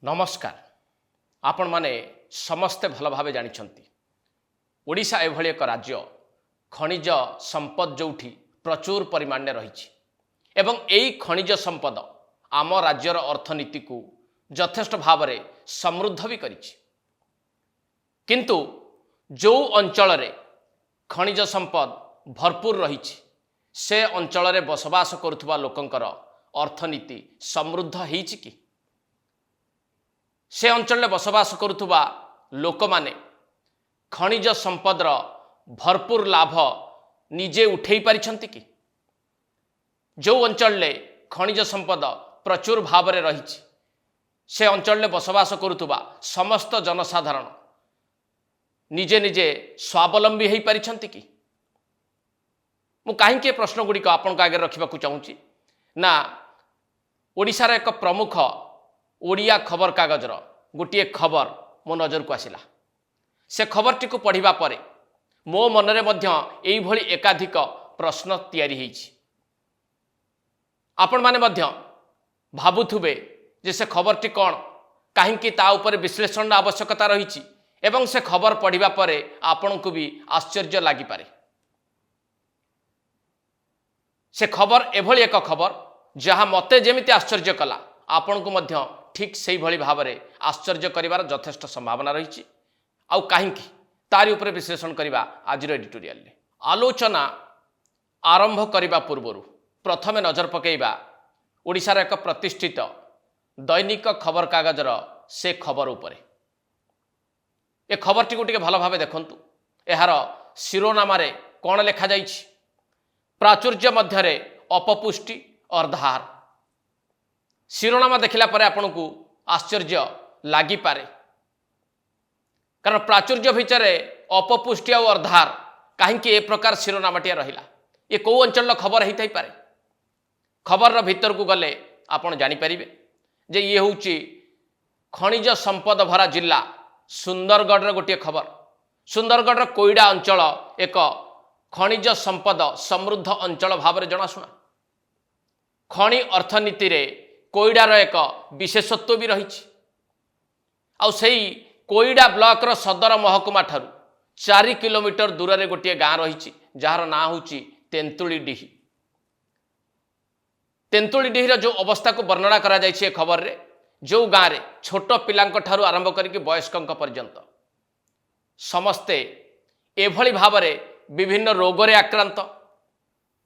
नमस्कार। आपण माने समस्ते भल भावे जानिछंती ओडिशा एभली एक राज्य खनिज संपद जोठी प्रचुर परिमाण रही एवं एई खनिज संपद आम राज्यर अर्थनीति को यथेष्ट भाव में समृद्ध भी करिछि। किंतु जो अंचल रे खनिज संपद भरपूर रही से अंचल रे बसवास करुवा लोकंकर अर्थनीति समृद्ध होइछि कि से अंचल में बसवास करुवा लोक माने खनिज संपदर भरपूर लाभ निजे उठे पारिछंती कि जो अंचल में खनिज संपद प्रचुर भाव में रही से अंचल में बसवास करुवा समस्त जनसाधारण निजे निजे स्वावलंबी हो पारिछंती कि मु कहीं प्रश्न गुड़िक आपण आगे रखा चाहूँगी ना ओडिशार एक प्रमुख ओडिया खबर कागजर गोटे खबर मो नजर को आसिला। से खबरटी को पढ़िबा परे मो मनरे मध्य एई भली एकाधिक प्रश्न तैयारी होइछि। आपण माने मध्य भाबुथुबे जे से खबरटी कौन कहीं ता ऊपर विश्लेषण आवश्यकता रही एवं से खबर पढ़िबा परे आपण को भी आश्चर्य लागि पारे। से खबर एभली एक खबर जहाँ मते जेमिति आश्चर्य कला आपण को मध्य ठीक से भली भाव में आश्चर्य करिवार यथेष्ट संभावना रही। आउ कहीं तारी उपरे विश्लेषण करवा आज एडिटोरियल रे आलोचना आरंभ करने पूर्व प्रथमे नजर पकेइबा ओडिशार एक प्रतिष्ठित दैनिक खबर कागजर से खबर उपरे। ए खबरटी को भल भाव देखंतु। एहार शिरोनाम कौन लिखा जाइछि? प्राचुर्य मध्यरे अपपुष्टि अर्धार। शिरोनामा देखिला परे आपन को आश्चर्य लागि पारे, कारण प्राचुर्य भितर अपपुष्टि और अर्धार कहीं ए प्रकार शिरोनामाटिया रहिला। ये कौ अंचल खबर होई पारे? खबर भीतर को गले आपन जानि परिबे जे ये होउची खनिज संपद भरा जिला सुंदरगढ़ गोटे खबर। सुंदरगढ़ कोईडा अंचल एक खनिज संपद समृद्ध अंचल भाव में जनाशुना। खनि अर्थनीति रे कोईडार एक विशेषत्व भी रही। कोईडा ब्लॉक रो सदर महकुमा ठारू 4 किलोमीटर दूर रे गोटे गाँ रही जार ना हूँ तेंतुलीडीही। तेंतुलीडीही जो अवस्था को वर्णना करा जाइए खबर रे, जो गाँव रे छोट पिलांक ठारू आरंभ करके वयस्कंक पर्यंत समस्ते एभली भाव में विभिन्न रोगरे आक्रांत,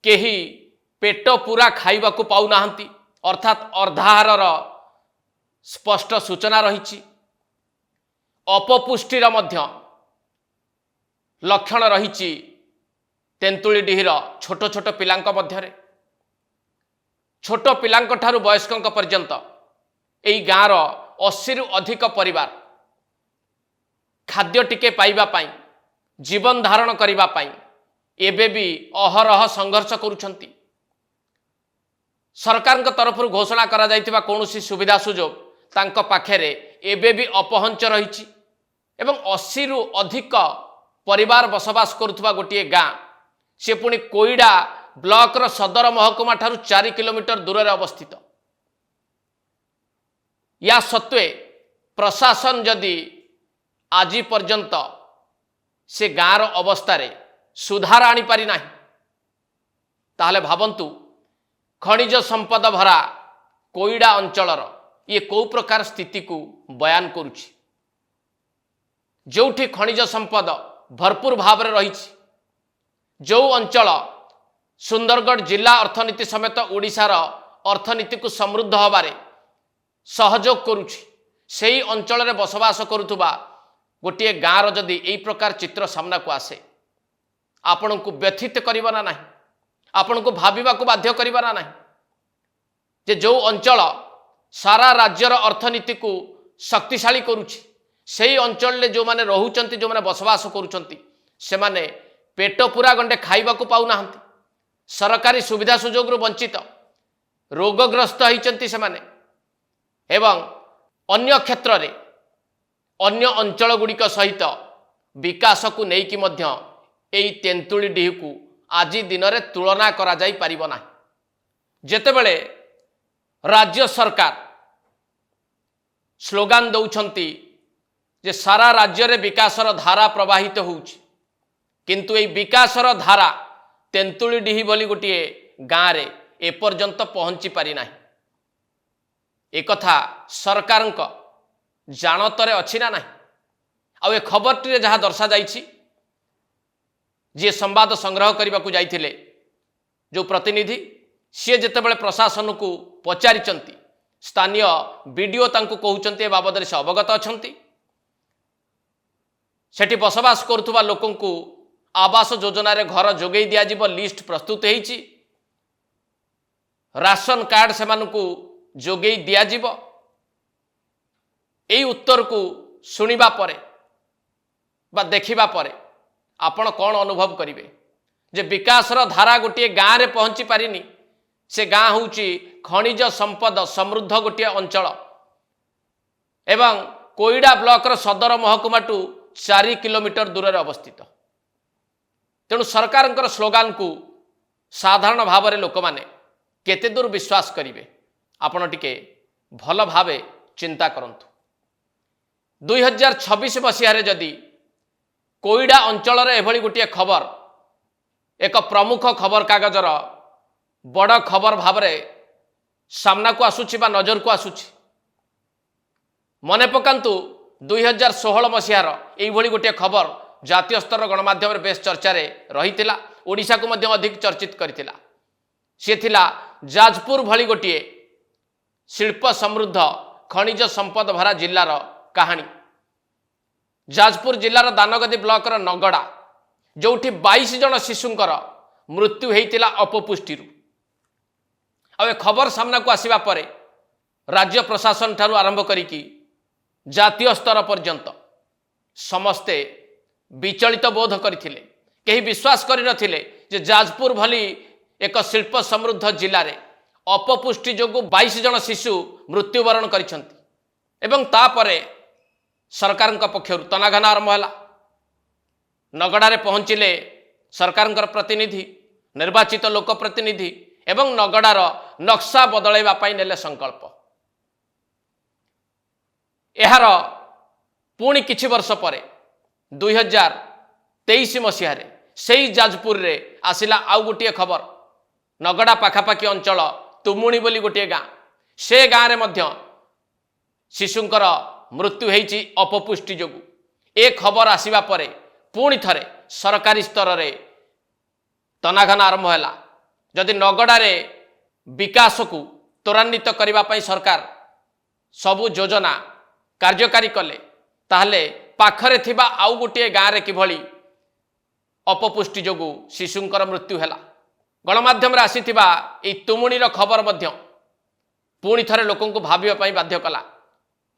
केही पेट पूरा खाइबा को पाउ नाहंती अर्थात अर्धाहारर स्पष्ट सूचना रही। अपपुष्टिर मध्य लक्षण रही तेंतुलीडीहीर छोट छोट पिलांक मध्यरे। छोट पिलांक ठारू वयस्कंक पर्यंत एई गाँर 80 रु अधिक परिवार खाद्य टिके पाइबा पाई, जीवन धारण करिबा पाई एबे भी अहरह संघर्ष करुछंती। सरकार तरफ घोषणा करा जाइतिबा कौनसी सुविधा सुजोग तांको पाखेरे एबे भी अपहंच रही। एवं 80 रु अधिक परिवार बसवास करुवा गोटे गाँ से पुणी कोईडा ब्लॉक रो सदर महकुमा ठारू 4 किलोमीटर दूर रे अवस्थित। या सत्वे प्रशासन जदि आज पर्यंत से गाँर अवस्था सुधार आनी पारि नाही, ताहले भाबंतु खनिज संपद भरा कोईडा अंचलर ये कौ प्रकार स्थिति को बयान करुछि। जोठी खनिज संपद भरपूर भाव में रही, जो अंचल सुंदरगढ़ जिला अर्थनीति समेत ओडिशार अर्थनीति को समृद्ध होबारे सहयोग करुछि, सेही अंचल में बसवास करुवा गोटे गाँर जदि एई प्रकार चित्र सामना को आसे आपण को व्यथित करिबा ना नाही, आपण को भाविबा को बाध्य करिबा ना नाही जे जो अंचल सारा राज्यर अर्थनीति को शक्तिशाली करुछि, सेही अंचल ले जो माने रहुचंती, जो माने बसवास करुचंती से माने पेट पूरा गंडे खाइबा को पाउ नाहंती, सरकारी सुविधा सुजोग रु वंचित, रोगग्रस्त होइचंती से माने एवं अन्य क्षेत्र रे अन्य अंचल गुड़िक सहित विकास को नेकी मध्य एई तेंतुलीडीही को आज दिन में तुलना करा जाई परिबो नाही। जेतेबेले राज्य सरकार ସ୍ଲୋଗାନ ଦେଉଛନ୍ତି ଯେ ସାରା ରାଜ୍ୟରେ ବିକାଶର ଧାରା ପ୍ରବାହିତ ହେଉଛି, କିନ୍ତୁ ଏହି ବିକାଶର ଧାରା ତେନ୍ତୁଳିଡିହି ବୋଲି ଗୋଟିଏ ଗାଁରେ ଏପର୍ଯ୍ୟନ୍ତ ପହଞ୍ଚି ପାରିନାହିଁ। ଏକଥା ସରକାରଙ୍କ ଜାଣତରେ ଅଛି ନା ନାହିଁ? ଆଉ ଏ ଖବରଟିରେ ଯାହା ଦର୍ଶାଯାଇଛି, ଯିଏ ସମ୍ବାଦ ସଂଗ୍ରହ କରିବାକୁ ଯାଇଥିଲେ ଯେଉଁ ପ୍ରତିନିଧି, ସିଏ ଯେତେବେଳେ ପ୍ରଶାସନକୁ ପଚାରିଛନ୍ତି, ସ୍ଥାନୀୟ ବିଡିଓ ତାଙ୍କୁ କହୁଛନ୍ତି ଏ ବାବଦରେ ସେ ଅବଗତ ଅଛନ୍ତି। ସେଠି ବସବାସ କରୁଥିବା ଲୋକଙ୍କୁ ଆବାସ ଯୋଜନାରେ ଘର ଯୋଗାଇ ଦିଆଯିବ, ଲିଷ୍ଟ ପ୍ରସ୍ତୁତ ହେଇଛି, ରାସନ କାର୍ଡ ସେମାନଙ୍କୁ ଯୋଗାଇ ଦିଆଯିବ। ଏହି ଉତ୍ତରକୁ ଶୁଣିବା ପରେ ବା ଦେଖିବା ପରେ ଆପଣ କ'ଣ ଅନୁଭବ କରିବେ? ଯେ ବିକାଶର ଧାରା ଗୋଟିଏ ଗାଁରେ ପହଞ୍ଚି ପାରିନି। ସେ ଗାଁ ହେଉଛି ଖଣିଜ ସମ୍ପଦ ସମୃଦ୍ଧ ଗୋଟିଏ ଅଞ୍ଚଳ ଏବଂ କୋଇଡ଼ା ବ୍ଲକର ସଦର ମହକୁମାଠୁ 4 କିଲୋମିଟର ଦୂରରେ ଅବସ୍ଥିତ। ତେଣୁ ସରକାରଙ୍କର ସ୍ଲୋଗାନକୁ ସାଧାରଣ ଭାବରେ ଲୋକମାନେ କେତେ ଦୂର ବିଶ୍ୱାସ କରିବେ? ଆପଣ ଟିକେ ଭଲ ଭାବେ ଚିନ୍ତା କରନ୍ତୁ। 2026 ମସିହାରେ ଯଦି କୋଇଡ଼ା ଅଞ୍ଚଳର ଏଭଳି ଗୋଟିଏ ଖବର ଏକ ପ୍ରମୁଖ ଖବରକାଗଜର ବଡ଼ ଖବର ଭାବରେ ସାମ୍ନାକୁ ଆସୁଛି ବା ନଜରକୁ ଆସୁଛି, ମନେ ପକାନ୍ତୁ 2016 ମସିହାର ଏଇଭଳି ଗୋଟିଏ ଖବର ଜାତୀୟ ସ୍ତର ଗଣମାଧ୍ୟମରେ ବେଶ ଚର୍ଚ୍ଚାରେ ରହିଥିଲା, ଓଡ଼ିଶାକୁ ମଧ୍ୟ ଅଧିକ ଚର୍ଚ୍ଚିତ କରିଥିଲା। ସେ ଥିଲା ଯାଜପୁର ଭଳି ଗୋଟିଏ ଶିଳ୍ପ ସମୃଦ୍ଧ ଖଣିଜ ସମ୍ପଦ ଭରା ଜିଲ୍ଲାର କାହାଣୀ। ଯାଜପୁର ଜିଲ୍ଲାର ଦାନଗଦି ବ୍ଲକର ନଗଡ଼ା, ଯେଉଁଠି 22 ଜଣ ଶିଶୁଙ୍କର ମୃତ୍ୟୁ ହୋଇଥିଲା ଅପପୁଷ୍ଟିରୁ। ଆଉ ଏ ଖବର ସାମ୍ନାକୁ ଆସିବା ପରେ ରାଜ୍ୟ ପ୍ରଶାସନ ଠାରୁ ଆରମ୍ଭ କରିକି ଜାତୀୟ ସ୍ତର ପର୍ଯ୍ୟନ୍ତ ସମସ୍ତେ ବିଚଳିତ ବୋଧ କରିଥିଲେ। କେହି ବିଶ୍ୱାସ କରିନଥିଲେ ଯେ ଯାଜପୁର ଭଳି ଏକ ଶିଳ୍ପ ସମୃଦ୍ଧ ଜିଲ୍ଲାରେ ଅପପୁଷ୍ଟି ଯୋଗୁଁ 22 ଜଣ ଶିଶୁ ମୃତ୍ୟୁବରଣ କରିଛନ୍ତି। ଏବଂ ତାପରେ ସରକାରଙ୍କ ପକ୍ଷରୁ ତନାଘନା ଆରମ୍ଭ ହେଲା। ନଗଡ଼ାରେ ପହଞ୍ଚିଲେ ସରକାରଙ୍କର ପ୍ରତିନିଧି, ନିର୍ବାଚିତ ଲୋକ ପ୍ରତିନିଧି ଏବଂ ନଗଡ଼ାର ନକ୍ସା ବଦଳାଇବା ପାଇଁ ନେଲେ ସଂକଳ୍ପ। ଏହାର ପୁଣି କିଛି ବର୍ଷ ପରେ 2023 ମସିହାରେ ସେଇ ଯାଜପୁରରେ ଆସିଲା ଆଉ ଗୋଟିଏ ଖବର। ନଗଡ଼ା ପାଖାପାଖି ଅଞ୍ଚଳ ତୁମୁଣି ବୋଲି ଗୋଟିଏ ଗାଁ, ସେ ଗାଁରେ ମଧ୍ୟ ଶିଶୁଙ୍କର ମୃତ୍ୟୁ ହୋଇଛି ଅପପୁଷ୍ଟି ଯୋଗୁଁ। ଏ ଖବର ଆସିବା ପରେ ପୁଣି ଥରେ ସରକାରୀ ସ୍ତରରେ ତନାଘନା ଆରମ୍ଭ ହେଲା। ଯଦି ନଗଡ଼ାରେ ବିକାଶକୁ ତ୍ୱରାନ୍ୱିତ କରିବା ପାଇଁ ସରକାର ସବୁ ଯୋଜନା କାର୍ଯ୍ୟକାରୀ କଲେ, ତାହେଲେ ପାଖରେ ଥିବା ଆଉ ଗୋଟିଏ ଗାଁରେ କିଭଳି ଅପପୁଷ୍ଟି ଯୋଗୁଁ ଶିଶୁଙ୍କର ମୃତ୍ୟୁ ହେଲା। ଗଣମାଧ୍ୟମରେ ଆସିଥିବା ଏହି ତୁମୁଣିର ଖବର ମଧ୍ୟ ପୁଣି ଥରେ ଲୋକଙ୍କୁ ଭାବିବା ପାଇଁ ବାଧ୍ୟ କଲା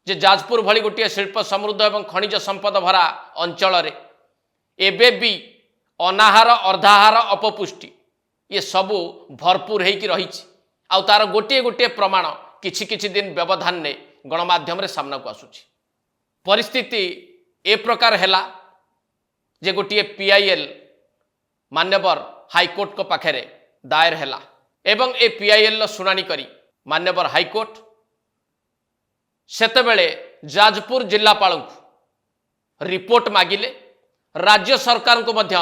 ଯେ ଯାଜପୁର ଭଳି ଗୋଟିଏ ଶିଳ୍ପ ସମୃଦ୍ଧ ଏବଂ ଖଣିଜ ସମ୍ପଦ ଭରା ଅଞ୍ଚଳରେ ଏବେ ବି ଅନାହାର, ଅର୍ଦ୍ଧାହାର, ଅପପୁଷ୍ଟି ଏ ସବୁ ଭରପୁର ହେଇକି ରହିଛି। ଆଉ ତାର ଗୋଟିଏ ଗୋଟିଏ ପ୍ରମାଣ କିଛି କିଛି ଦିନ ବ୍ୟବଧାନରେ ଗଣମାଧ୍ୟମରେ ସାମ୍ନାକୁ ଆସୁଛି। ପରିସ୍ଥିତି ଏ ପ୍ରକାର ହେଲା ଯେ ଗୋଟିଏ PIL ମାନ୍ୟବର ହାଇକୋର୍ଟଙ୍କ ପାଖରେ ଦାୟର ହେଲା ଏବଂ ଏ PILର ଶୁଣାଣି କରି ମାନ୍ୟବର ହାଇକୋର୍ଟ ସେତେବେଳେ ଯାଜପୁର ଜିଲ୍ଲାପାଳଙ୍କୁ ରିପୋର୍ଟ ମାଗିଲେ, ରାଜ୍ୟ ସରକାରଙ୍କୁ ମଧ୍ୟ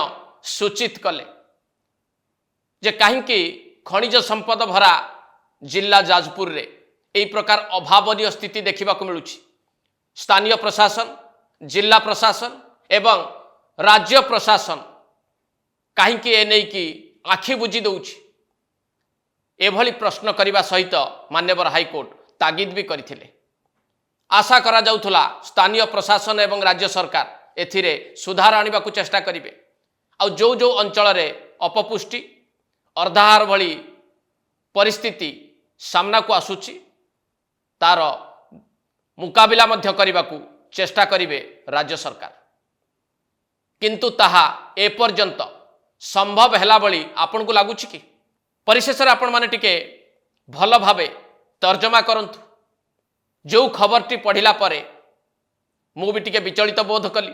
ସୂଚିତ କଲେ ଯେ କାହିଁକି ଖଣିଜ ସମ୍ପଦ ଭରା ଜିଲ୍ଲା ଯାଜପୁରରେ ଏହି ପ୍ରକାର ଅଭାବନୀୟ ସ୍ଥିତି ଦେଖିବାକୁ ମିଳୁଛି। ସ୍ଥାନୀୟ ପ୍ରଶାସନ, ଜିଲ୍ଲା ପ୍ରଶାସନ ଏବଂ ରାଜ୍ୟ ପ୍ରଶାସନ କାହିଁକି ଏ ନେଇକି ଆଖି ବୁଜି ଦେଉଛି? ଏଭଳି ପ୍ରଶ୍ନ କରିବା ସହିତ ମାନ୍ୟବର ହାଇକୋର୍ଟ ତାଗିଦ ବି କରିଥିଲେ। ଆଶା କରାଯାଉଥିଲା ସ୍ଥାନୀୟ ପ୍ରଶାସନ ଏବଂ ରାଜ୍ୟ ସରକାର ଏଥିରେ ସୁଧାର ଆଣିବାକୁ ଚେଷ୍ଟା କରିବେ। ଆଉ ଯେଉଁ ଯେଉଁ ଅଞ୍ଚଳରେ ଅପପୁଷ୍ଟି, ଅର୍ଦ୍ଧାହାର ଭଳି ପରିସ୍ଥିତି ସାମ୍ନାକୁ ଆସୁଛି, ତାର ମୁକାବିଲା ମଧ୍ୟ କରିବାକୁ ଚେଷ୍ଟା କରିବେ ରାଜ୍ୟ ସରକାର। କିନ୍ତୁ ତାହା ଏପର୍ଯ୍ୟନ୍ତ ସମ୍ଭବ ହେଲା ଭଳି ଆପଣଙ୍କୁ ଲାଗୁଛି କି? ପରିଶେଷରେ ଆପଣମାନେ ଟିକେ ଭଲ ଭାବେ ତର୍ଜମା କରନ୍ତୁ। ଯେଉଁ ଖବରଟି ପଢ଼ିଲା ପରେ ମୁଁ ବି ଟିକେ ବିଚଳିତ ବୋଧ କଲି,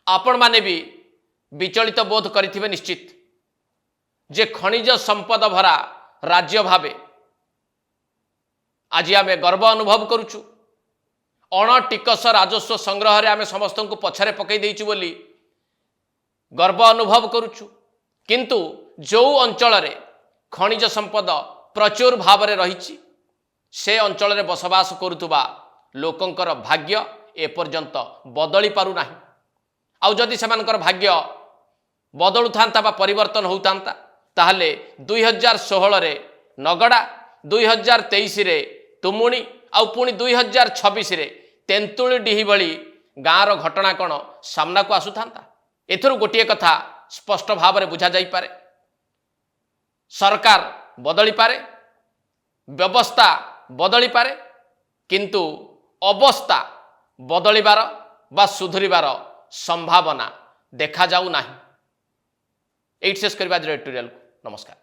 ଆପଣମାନେ ବି ବିଚଳିତ ବୋଧ କରିଥିବେ ନିଶ୍ଚିତ। ଯେ ଖଣିଜ ସମ୍ପଦ ଭରା ରାଜ୍ୟ ଭାବେ ଆଜି ଆମେ ଗର୍ବ ଅନୁଭବ କରୁଛୁ। अणटिकस राजस्व संग्रह आम समस्त को पछारे पकई देइछु बोली गर्व अनुभव करुछु। किंतु जो अंचल रे खनिज संपद प्रचुर भाव में रही से अंचल रे बसवास करुवा लोकंकर भाग्य एपर्यंत बदली पारु नाही। आउ जदि सेमानकर भाग्य बदलु थांता बा परिवर्तन होता ताहले 2016 रे नगड़ा 2023 रे तुमुणी आउ पुणी 2026 रे तेंतुली डिही भली गाँवर घटना कौन सामना को आसुथा। एथुरु गोटे कथा स्पष्ट भाव में बुझा जाई पारे, सरकार बदली पारे, व्यवस्था बदली पारे, किंतु अवस्था बदलिबार बा सुधुरिबार संभावना देखा जाऊ नाही। एट शेष करबा एडिटोरियल को नमस्कार।